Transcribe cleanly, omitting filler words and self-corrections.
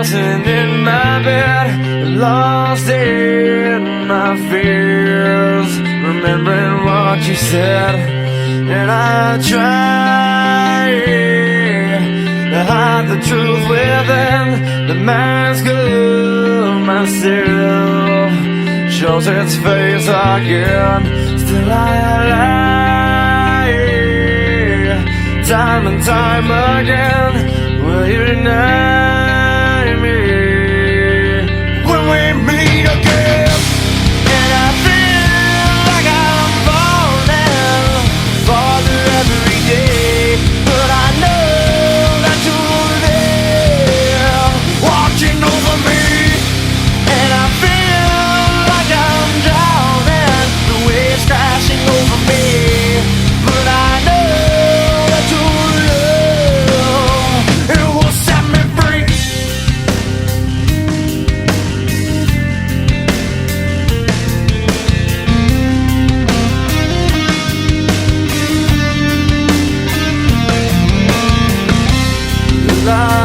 tossing in my bed, lost in my fears, remembering what you said. And I try to hide the truth within the mask of myself, shows its face again. Still I lie, time and time again. Will you deny me when we meet again? And I feel like I'm falling farther every day, but I know that you're there watching over me. And I feel like I'm drowning, the waves crashing over me, but I know that your love, it will set me free. Love